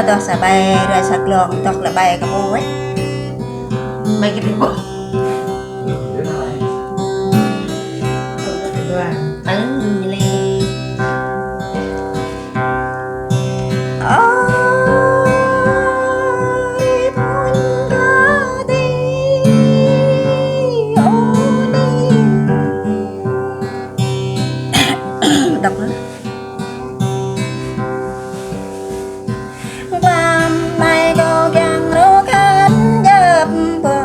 toh sabay rasa klong tok labay ka mo eh. May kitibo. Đọc nữa. Làm này có găng rô khăn dập bờ.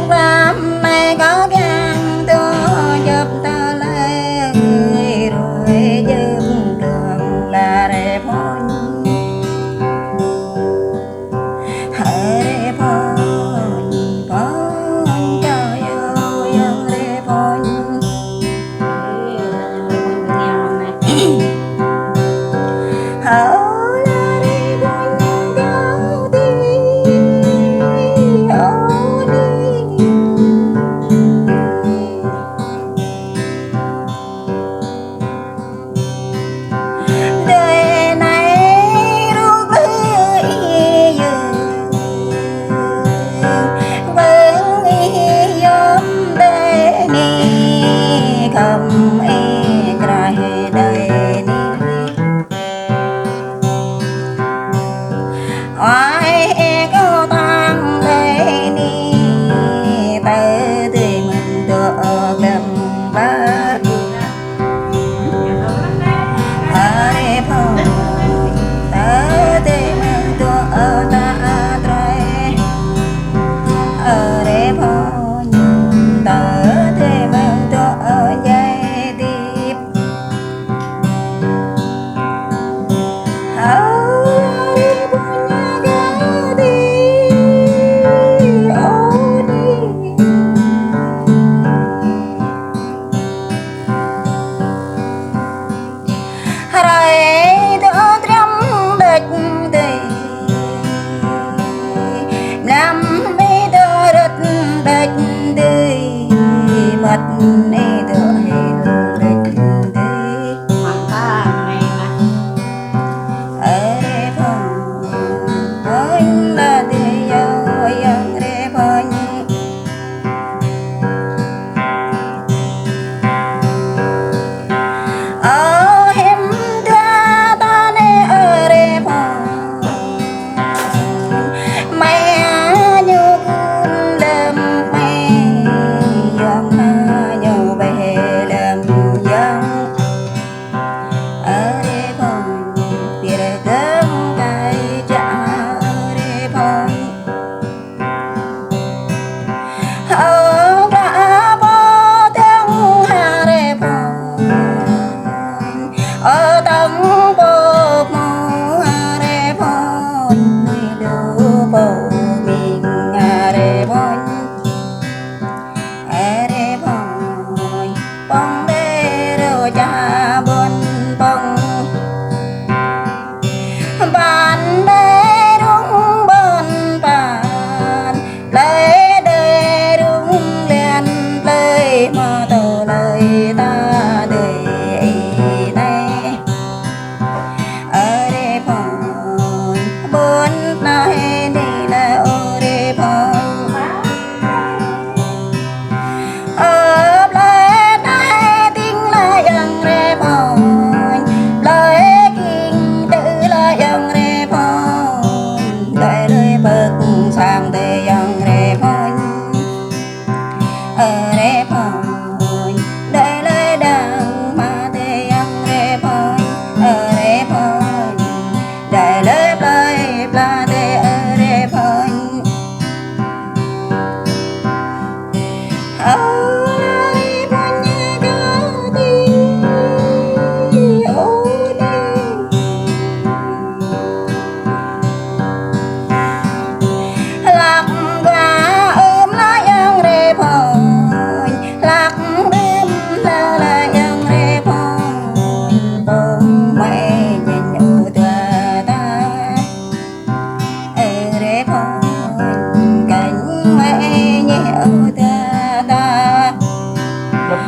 Làm này có găng tôi dập ta lên rồi dừng đường là đẹp hôn. Hãy hôn hôn cho yêu yêu đẹp hôn.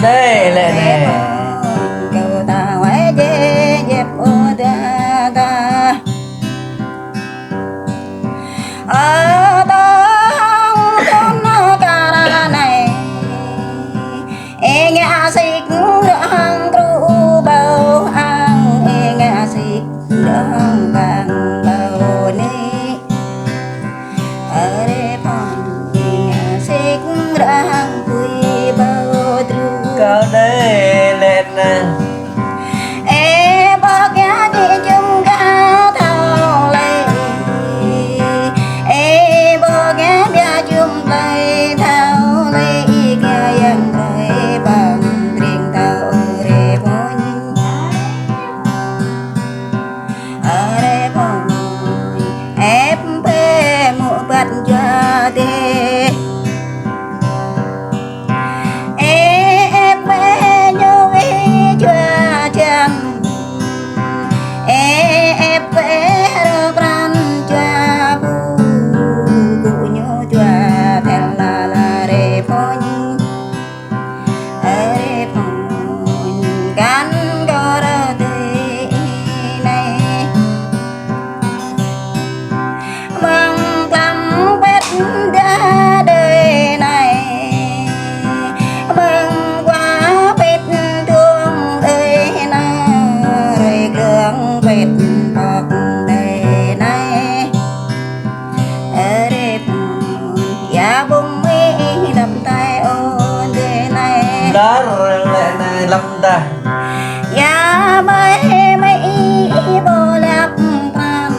Đây lại này. Cầu ta ngoại dễ dẹp ô ta ta rong vàng bầu ni ở đây phòng nhà xích răng quy bầu tru cao đây lên e bác nhà chị chung ca thao lệ e bác nhà bia chung lệ thao lệ kia yang lệ bằng riêng thao rê vốn ở đây phòng ép bê mụ bắt cho tê ép bê nhô ý cho chân ép bê rơ pran cho bu cụ nhô cho theo là rê phong ở đây phòng gắn có rơ tê này mừng lắm biết đã đời này mừng quá biết thương đời này rồi cường biết bọc đời này ở đây buồn giá bông mi đập tay ôn đời này đó rồi lại này lâm ta giá mấy mấy bồ lạp pram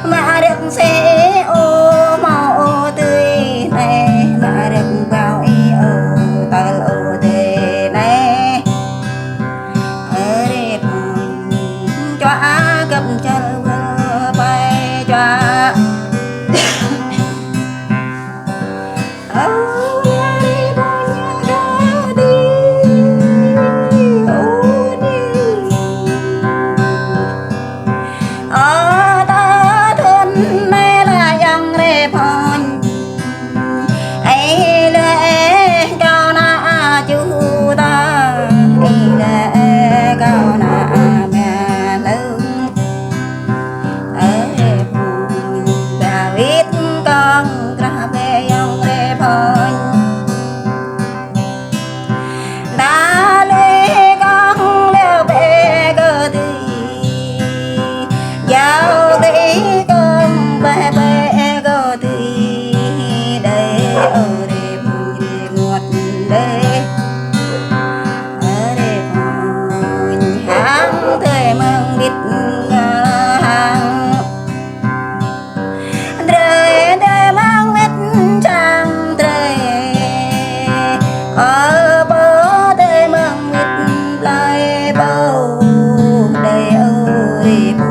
mà được xe ô màu tươi này mà được vào y ô tờ ô tê này ở đây buồn cho cầm chân bay cho giao tí con bé bé có tí đây ở đây buồn đi ngọt đây ở đây buồn hàng thời mừng biết hàng đời đời mang biết trang đời ở bờ đời mừng biết lại bầu đây ở đây